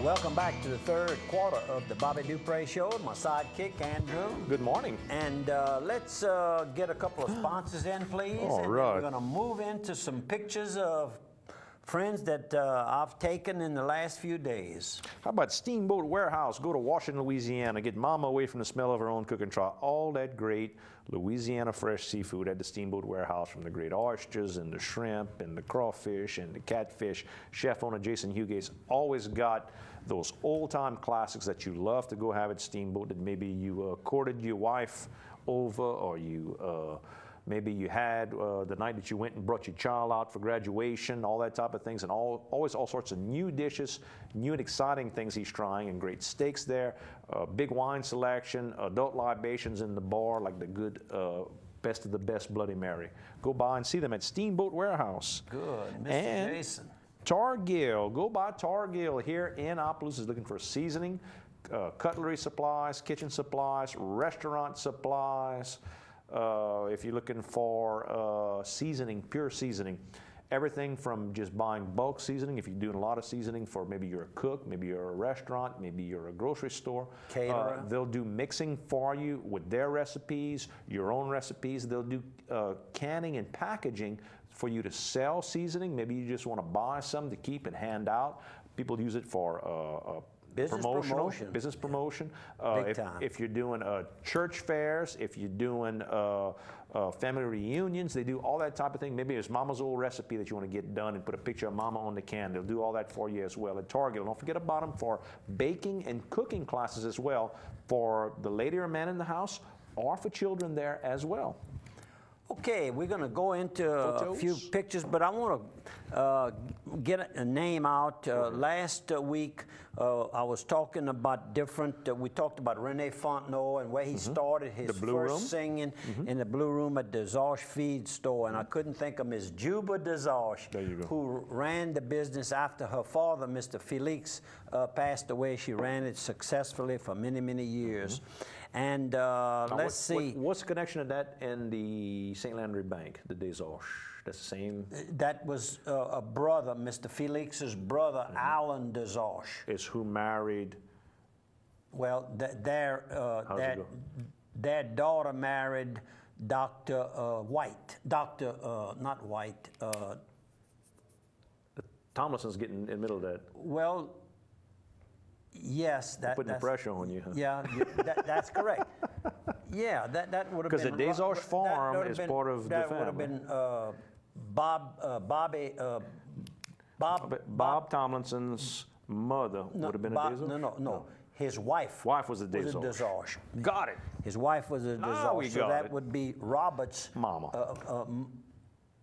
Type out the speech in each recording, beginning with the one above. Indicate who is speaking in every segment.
Speaker 1: Welcome back to the third quarter of the Bobby003 Show. My sidekick, Andrew.
Speaker 2: Good morning.
Speaker 1: And let's get a couple of sponsors in, please.
Speaker 2: All
Speaker 1: and
Speaker 2: right.
Speaker 1: We're going to move into some pictures of friends that I've taken in the last few days.
Speaker 2: How about Steamboat Warehouse? Go to Washington, Louisiana. Get mama away from the smell of her own cooking. Try all that great Louisiana fresh seafood at the Steamboat Warehouse, from the great oysters and the shrimp and the crawfish and the catfish. Chef owner Jason Hugate's always got those old-time classics that you love to go have at Steamboat, that maybe you courted your wife over, or you maybe you had the night that you went and brought your child out for graduation, all that type of things, and always all sorts of new dishes, new and exciting things he's trying, and great steaks there, big wine selection, adult libations in the bar, like the good best of the best Bloody Mary. Go by and see them at Steamboat Warehouse.
Speaker 1: Good, Mr.
Speaker 2: And
Speaker 1: Jason.
Speaker 2: Targill. Go by Targill here in Opelousas, looking for seasoning, cutlery supplies, kitchen supplies, restaurant supplies. If you're looking for seasoning, pure seasoning, everything from just buying bulk seasoning, if you're doing a lot of seasoning for maybe you're a cook, maybe you're a restaurant, maybe you're a grocery store.
Speaker 1: Caterer.
Speaker 2: They'll do mixing for you with their recipes, your own recipes. They'll do canning and packaging for you to sell seasoning. Maybe you just want to buy some to keep and hand out. People use it for
Speaker 1: Business promotion.
Speaker 2: Business promotion.
Speaker 1: Big time.
Speaker 2: If you're doing church fairs, if you're doing family reunions, they do all that type of thing. Maybe it's mama's old recipe that you want to get done and put a picture of mama on the can. They'll do all that for you as well at Target. Don't forget about them for baking and cooking classes as well, for the lady or man in the house, or for children there as well.
Speaker 1: Okay, we're going to go into a few pictures, but I want to get a name out. Last week, I was talking about different, we talked about Rene Fontenot and where he started his first singing in the Blue Room at Desoche Feed Store, and I couldn't think of Miss Juba Desoche, who ran the business after her father, Mr. Felix, passed away. She ran it successfully for many, many years. And let's see.
Speaker 2: What's the connection of that and the St. Landry Bank, the Desoche? That's the same?
Speaker 1: That was a brother, Mr. Felix's brother, Alan Desoche.
Speaker 2: Is who married?
Speaker 1: Well, their daughter married Dr. White. Not White.
Speaker 2: Tomlinson's getting in the middle of that.
Speaker 1: Well, yes,
Speaker 2: putting the pressure on you. Huh?
Speaker 1: Yeah, that's correct. Yeah, that would have been.
Speaker 2: Because the Desoche farm is part of the family. That would have been Bob Tomlinson's mother would have been a Desoche?
Speaker 1: No. His wife.
Speaker 2: Wife was a Desoche. Got it.
Speaker 1: His wife was a Desoche. So that would be Robert's
Speaker 2: mama.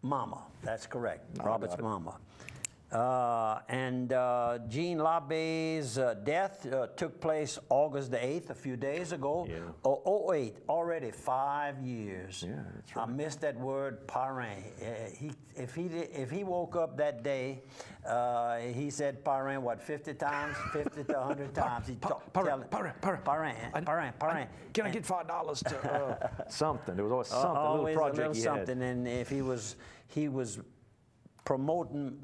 Speaker 1: Mama. That's correct. Robert's mama. And Jean Labé's death took place August the 8th, a few days ago. Yeah. 08, already 5 years.
Speaker 2: Yeah, that's right.
Speaker 1: I missed that word, parrain. If he woke up that day, he said parrain, what, 50 times? 50 to 100 times. Parrain.
Speaker 2: Can I get $5 to something? There was always something, a little project he had.
Speaker 1: And if he was promoting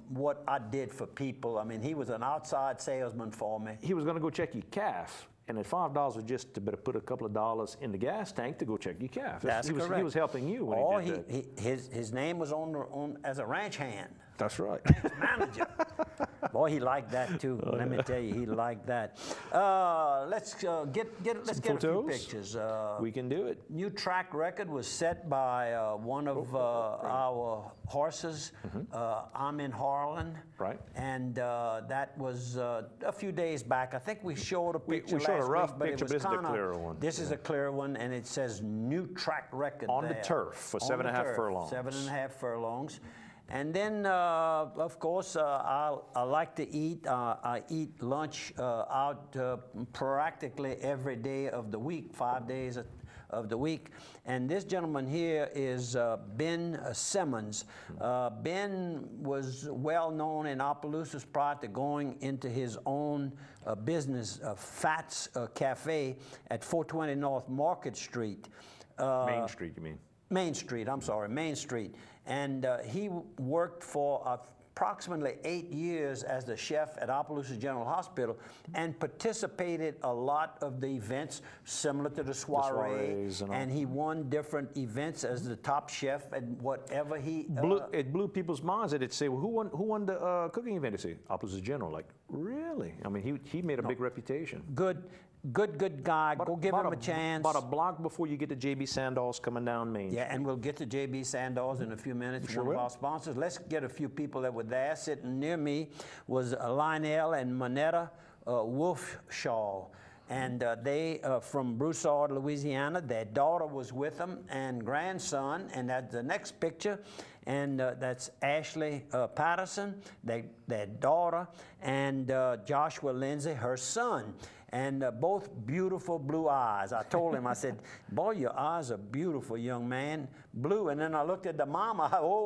Speaker 1: what I did for people. I mean, he was an outside salesman for me.
Speaker 2: He was going to go check your calf, and at $5 was just to better put a couple of dollars in the gas tank to go check your calf.
Speaker 1: That's correct.
Speaker 2: He was helping you when he did that.
Speaker 1: His name was on as a ranch hand.
Speaker 2: That's right.
Speaker 1: Ranch manager. Boy, he liked that too. Let me tell you, he liked that. Let's get a few pictures.
Speaker 2: We can do it.
Speaker 1: New track record was set by one of our horses, Amin Harlan.
Speaker 2: Right.
Speaker 1: And that was a few days back. I think we showed a picture
Speaker 2: we showed
Speaker 1: last
Speaker 2: a rough
Speaker 1: week,
Speaker 2: picture, but this is a clearer one.
Speaker 1: This is a clear one, and it says new track record
Speaker 2: on the turf for 7.5 furlongs.
Speaker 1: 7.5 furlongs. And then, of course, I like to eat. I eat lunch out practically every day of the week, 5 days of the week. And this gentleman here is Ben Simmons. Ben was well known in Opelousas prior to going into his own business, Fats Cafe at 420 North Market Street.
Speaker 2: Main Street, you mean?
Speaker 1: Main Street, I'm sorry, Main Street. And he worked for approximately 8 years as the chef at Opelousas General Hospital and participated a lot of the events similar to the soiree, and he won different events as the top chef and whatever he...
Speaker 2: It blew people's minds. They'd say, well, who won the cooking event? They say, Opelousas General. Like, really? I mean, he made a big reputation.
Speaker 1: Good guy. Go give him a chance.
Speaker 2: About a block before you get to J.B. Sandal's coming down Main Street.
Speaker 1: Yeah, and we'll get to J.B. Sandal's in a few minutes, one of our sponsors. Let's get a few people that were there. Sitting near me was Lionel and Manetta Wolfshaw. And they from Broussard, Louisiana. Their daughter was with them and grandson. And that's the next picture. And that's Ashley Patterson, their daughter, and Joshua Lindsay, her son. And both beautiful blue eyes. I told him, I said, boy, your eyes are beautiful, young man. Blue. And then I looked at the mama.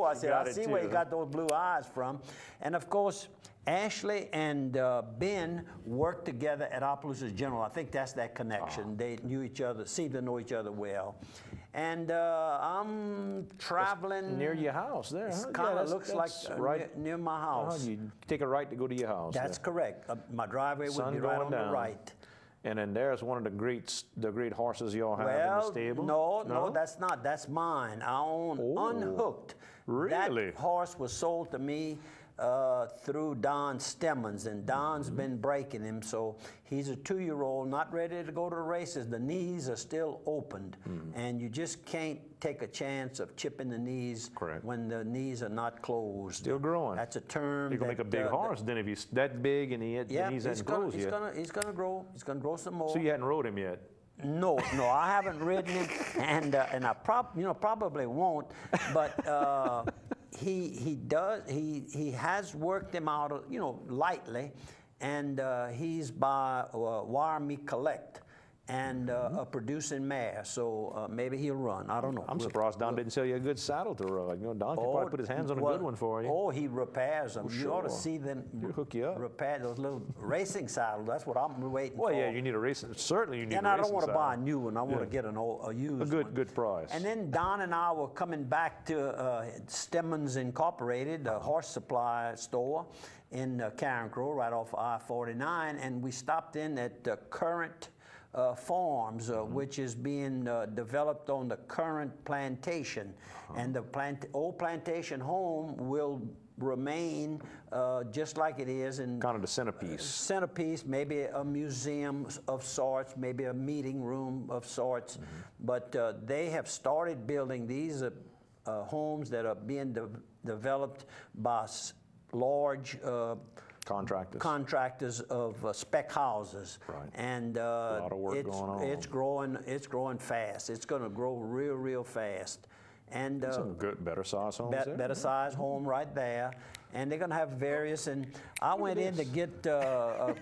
Speaker 1: I said, I see where you got those blue eyes from. And of course, Ashley and Ben worked together at Opelousas General. I think that's that connection. They knew each other, seemed to know each other well. And I'm traveling.
Speaker 2: That's near your house there.
Speaker 1: It kind of looks like
Speaker 2: right
Speaker 1: near my house.
Speaker 2: You take a right to go to your house.
Speaker 1: That's correct. My driveway would be right on the right.
Speaker 2: And then there's one of the great horses y'all have in the stable.
Speaker 1: No, that's not. That's mine. I own Unhooked.
Speaker 2: Really?
Speaker 1: That horse was sold to me through Don Stemmons, and Don's been breaking him, so he's a 2-year-old, not ready to go to the races. The knees are still opened, and you just can't take a chance of chipping the knees when the knees are not closed.
Speaker 2: Still growing.
Speaker 1: That's a term.
Speaker 2: You can make a big horse then if he's that big and the knees haven't closed yet.
Speaker 1: He's gonna grow. He's gonna grow some more.
Speaker 2: So you hadn't rode him yet?
Speaker 1: No, I haven't ridden him, and I probably won't, but. He has worked him out, lightly, and he's by Wire Me Collect and a producing mare, so maybe he'll run. I don't know.
Speaker 2: I'm surprised Don didn't sell you a good saddle to ride. Don could probably put his hands on a good one for you.
Speaker 1: Oh, he repairs them. You ought to see them.
Speaker 2: He'll hook you up.
Speaker 1: Repair those little racing saddles. That's what I'm waiting for.
Speaker 2: Well, yeah, you need a racing. Certainly, you need.
Speaker 1: And
Speaker 2: a
Speaker 1: I
Speaker 2: racing
Speaker 1: don't want to
Speaker 2: saddle.
Speaker 1: buy a new one. I want to get a used one.
Speaker 2: Good price.
Speaker 1: And then Don and I were coming back to Stemmons Incorporated, a horse supply store in Carencro, right off I-49, and we stopped in at Current Farms, which is being developed on the Current Plantation. And the old plantation home will remain just like it is in
Speaker 2: kind of the centerpiece.
Speaker 1: Centerpiece, maybe a museum of sorts, maybe a meeting room of sorts. But they have started building these homes that are being developed by large contractors of spec houses.
Speaker 2: Right.
Speaker 1: And
Speaker 2: a lot of work going on.
Speaker 1: It's growing fast. It's going to grow real fast. And
Speaker 2: some good, better size homes there.
Speaker 1: Better size home right there. And they're going to have various, and I went in to get the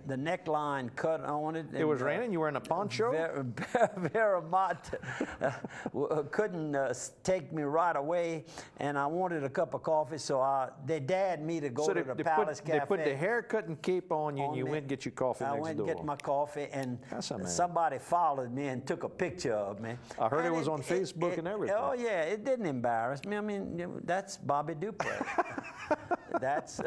Speaker 1: neckline cut on it.
Speaker 2: It was raining? You were in a poncho?
Speaker 1: Veramat couldn't take me right away, and I wanted a cup of coffee, so they dared me to go to the Palace Cafe.
Speaker 2: They put the haircut and cape on you, and you went and get your coffee next door.
Speaker 1: I went and get my coffee, and somebody followed me and took a picture of me.
Speaker 2: I heard it was on Facebook and everything.
Speaker 1: Oh, yeah, it didn't embarrass me. I mean, that's BOBBY003. That's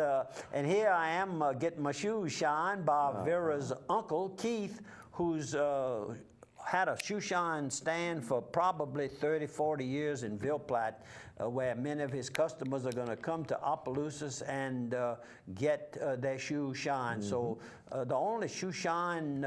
Speaker 1: and here I am getting my shoes shined by Vera's uncle Keith, who's had a shoe shine stand for probably 30-40 years in Ville Platte, where many of his customers are going to come to Opelousas and get their shoes shined. So the only shoe shine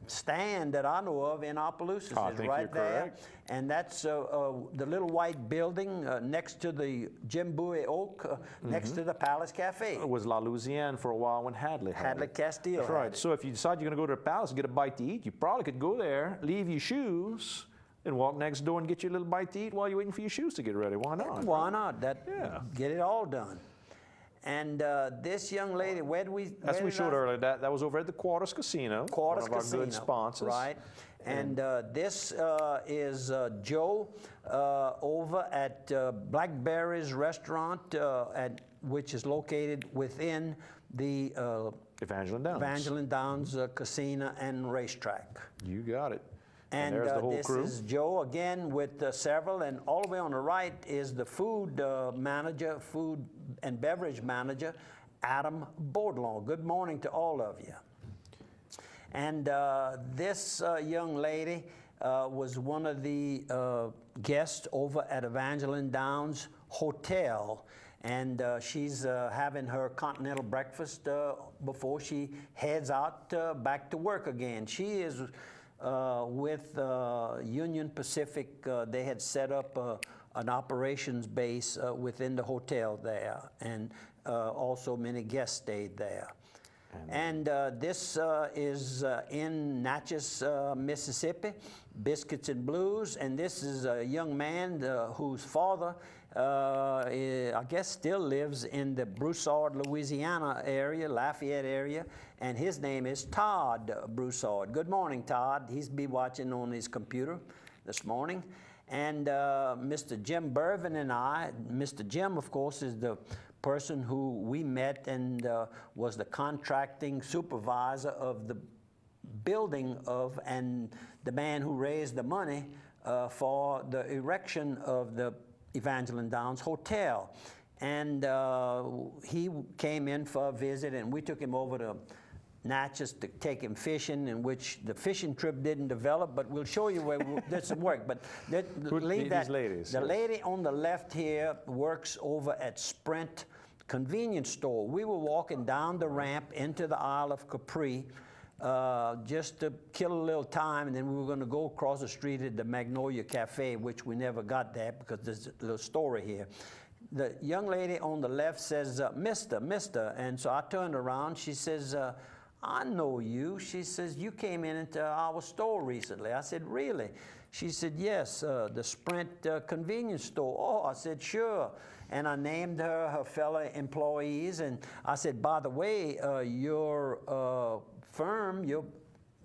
Speaker 1: stand that I know of in Opelousas is right there.
Speaker 2: Correct.
Speaker 1: And that's the little white building next to the Jim Bowie Oak, next to the Palace Cafe.
Speaker 2: It was La Louisiane for a while when Hadley had
Speaker 1: Hadley
Speaker 2: it.
Speaker 1: Castile.
Speaker 2: That's right. So if you decide you're going to go to the Palace and get a bite to eat, you probably could go there, leave your shoes, and walk next door and get your little bite to eat while you're waiting for your shoes to get ready. Why not?
Speaker 1: Why not? Get it all done. And this young lady, where did we?
Speaker 2: As we showed earlier, that was over at the Quarters Casino.
Speaker 1: Quarters
Speaker 2: one of
Speaker 1: Casino,
Speaker 2: our good sponsors.
Speaker 1: Right. And this is Joe over at Blackberry's restaurant, which is located within the
Speaker 2: Evangeline Downs.
Speaker 1: Casino and racetrack.
Speaker 2: You got it. And there's the whole
Speaker 1: this
Speaker 2: crew.
Speaker 1: is Joe again with several, and all the way on the right is the food manager, food and beverage manager, Adam Baudelaire. Good morning to all of you. And this young lady was one of the guests over at Evangeline Downs Hotel, and she's having her continental breakfast before she heads out back to work again. She is with Union Pacific. They had set up an operations base within the hotel there, and also many guests stayed there. And this is in Natchez, Mississippi, Biscuits and Blues, and this is a young man whose father, I guess, still lives in the Broussard, Louisiana area, Lafayette area, and his name is Todd Broussard. Good morning, Todd. He's be watching on his computer this morning. And Mr. Jim Bervin and I, Mr. Jim, of course, is the person who we met and was the contracting supervisor of the building of, and the man who raised the money for the erection of the Evangeline Downs Hotel. And he came in for a visit, and we took him over to Natchez to take him fishing, in which the fishing trip didn't develop, but we'll show you where we did some work. But leave that.
Speaker 2: Ladies,
Speaker 1: the lady on the left here works over at Sprint convenience store. We were walking down the ramp into the Isle of Capri just to kill a little time, and then we were going to go across the street at the Magnolia Cafe, which we never got there because there's a little story here. The young lady on the left says, Mister, and so I turned around. She says, I know you. She says, you came into our store recently. I said, really? She said, yes, the Sprint convenience store. Oh, I said, sure. And I named her fellow employees, and I said, by the way, your firm, your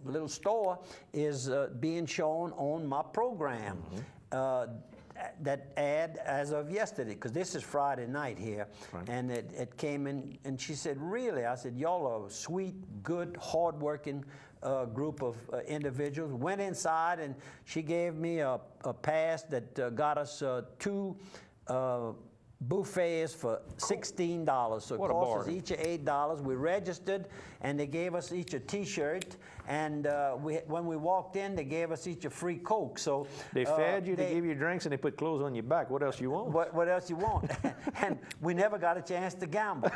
Speaker 1: little store is being shown on my program. Mm-hmm. That ad as of yesterday, because this is Friday night here, right. And it came in, and she said, really? I said, y'all are a sweet, good, hard-working group of individuals. Went inside, and she gave me a pass that got us two buffets for $16. So it cost us each $8. We registered, and they gave us each a T-shirt. And when we walked in, they gave us each a free Coke. So
Speaker 2: they fed you, they gave you drinks, and they put clothes on your back. What else you want?
Speaker 1: What else you want? And we never got a chance to gamble.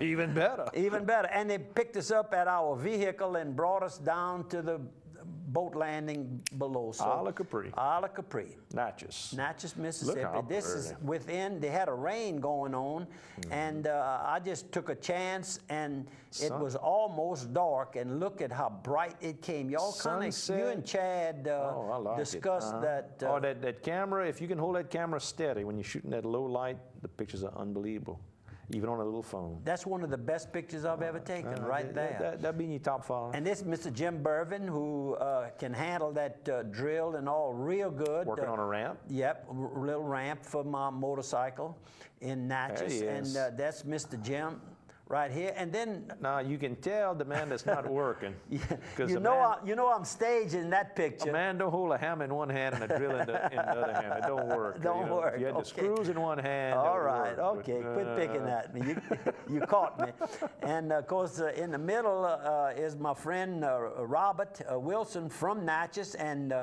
Speaker 2: Even better.
Speaker 1: Even better. And they picked us up at our vehicle and brought us down to the boat landing below. So,
Speaker 2: Isle of Capri.
Speaker 1: Isle of Capri.
Speaker 2: Natchez.
Speaker 1: Natchez, Mississippi.
Speaker 2: Look how
Speaker 1: this
Speaker 2: pretty.
Speaker 1: is within, they had a rain going on, and I just took a chance, and it was almost dark, and look at how bright it came. Y'all kind of, you and Chad discussed that.
Speaker 2: That camera, if you can hold that camera steady when you're shooting that low light, the pictures are unbelievable. Even on a little phone.
Speaker 1: That's one of the best pictures I've ever taken, right there.
Speaker 2: That'd be in your top 5.
Speaker 1: And this is Mr. Jim Bervin, who can handle that drill and all real good.
Speaker 2: Working on a ramp?
Speaker 1: Yep, a little ramp for my motorcycle in Natchez. And that's Mr. Jim right here. And then
Speaker 2: now you can tell the man that's not working.
Speaker 1: You know I'm staging that picture.
Speaker 2: A man don't hold a hammer in one hand and a drill in the other hand. It don't work.
Speaker 1: Don't work.
Speaker 2: You had the screws in one hand.
Speaker 1: All right. Okay. Quit picking at me. You caught me. And of course, in the middle is my friend Robert Wilson from Natchez, and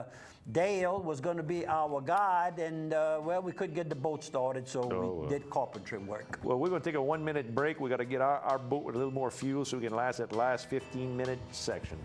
Speaker 1: Dale was going to be our guide, and well, we couldn't get the boat started, so we did carpentry work.
Speaker 2: Well, we're going to take a 1-minute break. We got to get our boat with a little more fuel so we can last that last 15-minute section.